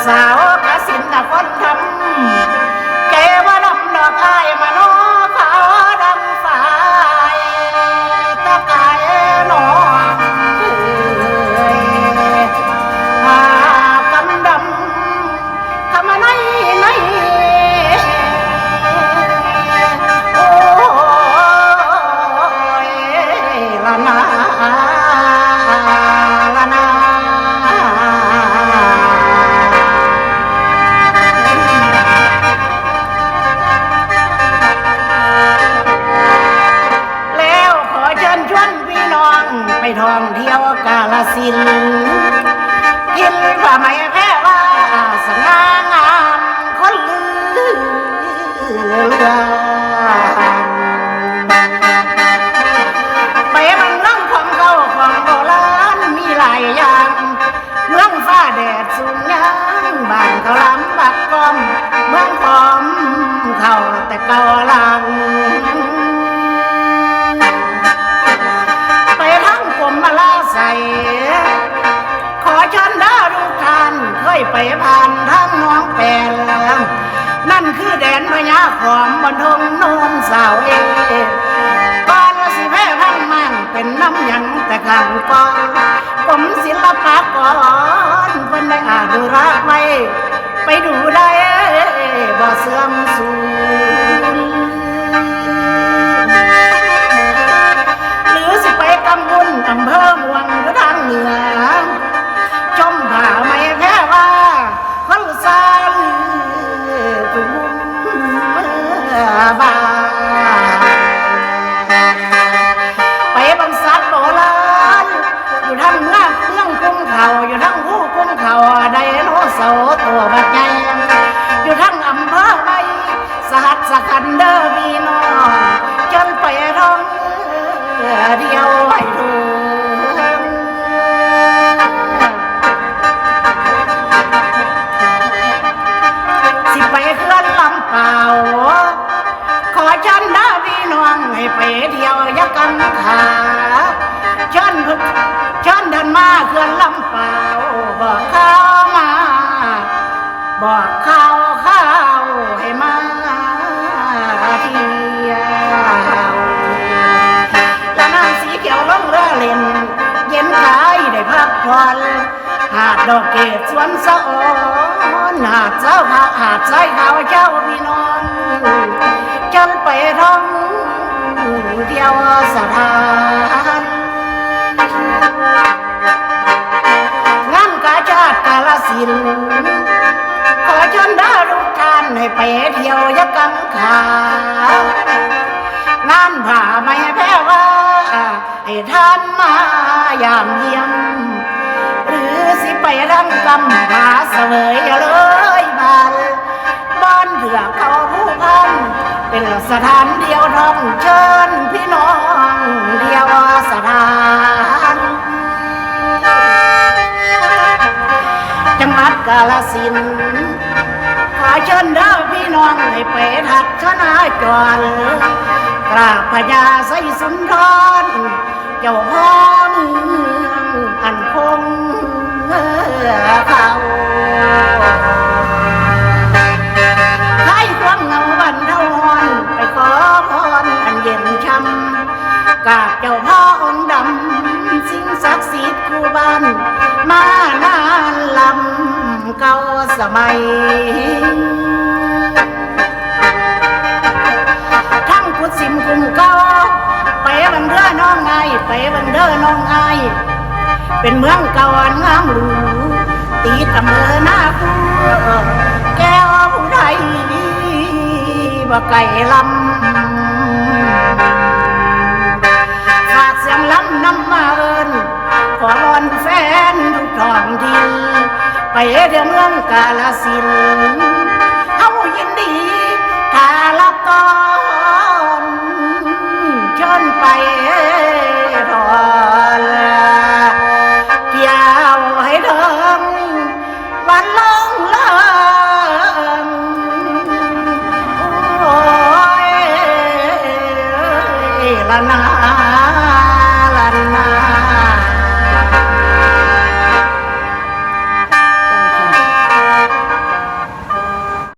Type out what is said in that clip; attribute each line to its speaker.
Speaker 1: สาวกสินคนทำเกวดำดอกไอ้มโนขาวดังฝ่ายตะกายหนอกำดำขมาในโอ้ยละนาละนาแล้วขอเชิญชวนพี่น้องไปท่องเที่ยวกาฬสินธุ์กินผ้าไหมแพร่ว่าสง่างามคนลือไปมันนั่งของเก่าของโบราณมีหลายอย่างเมืองฟ้าแดดสูงยางบ้านเขาล้ำบักกอมเมืองหอมเขาแต่เก่าลังไปทั้งกรมมาลาใสขอเชิญได้ทุกท่านเคยไปผ่านทั้งน้องแปลนั่นคือแดนพญาขอมบนทงโนนสาวบ้านสิแพ้พังมั่งเป็นน้ำยังแต่ข้างก่อนผมศิลปากรเพิ่นได้อาดูรักไว้ไปดูได้บ่เสื่อมสูญหรือสิไปกำบุญอำเภอเมืองหรือทางเหนือชมผ้าไหมแพ้ว่าคนสาลือจุ่มบ้าไปบางสัตว์โบราณอยู่ทั้งเมืองคุ้มเขาอยู่ทั้งผู้คุ้มเขาไดโนเสาร์ตัวบักใหญ่อยู่ทั้งอำเภอใบสหัสกันเดอร์พี่น้องจนไปท่องเดียวให้ถึงสิไปเคลื่อนลำเปล่าขอฉันได้พี่น้องให้ไปเที่ยวยักกันขาฉันเดินมาเคลื่อนลำเปล่าบอกข้าวมาบอกข้าวให้มาเที่ยวแล้วน้ำสีเขียวลงเรือเล่นเย็นกายได้พักผ่อนหาดดอกเกศสวนสะออนหาดเจ้าหาดใจขาวเจ้าพี่น้องจนไปท่องเที่ยวสถานงานกาชาติกาฬสินธุ์ขอเชิญได้ทุกท่านให้ไปเที่ยวยักกังขางานผ้าไหมแพ้ว่าให้ท่านมายามเยี่ยมหรือสิไปดังกำผาเสวยเลยบ้านเถื่อเขาผู้พันเป็นสถานเดียวท่องเชิญพี่น้องเดียวสถานจังหวัดกาฬสินธุ์ขอเชิญเด้อพี่น้องให้ไปทักชนะจรกราบพญาไสสุนทรเจ้าพ่อเมืองอันคงเขาให้ความเงาบันเทาหอนไปขอพรอันเย็นช่ำกราบเจ้าพ่อองค์ดำสิ่งศักดิ์สิทธิ์คู่บ้านมานานลำเก่าสมัยทั้งกุดสิมกุมเก่าไปบังเด้อน้องไงไปบังเด้อน้องไงเป็นเมืองเก่าอันงามหรูตีตำเภอหน้าคูแก้วผู้ใดบ่ไก่ลำฝากเสียงลำน้ำมาเอิญขอวอนแฟนทุกท้องถิ่นไปเที่ยวเมืองกาฬสินธุ์เฮายินดีถ้าละก่อนเชิญไปทอนเที่ยวให้ถึงวันลงเลิงโอ้ยละนา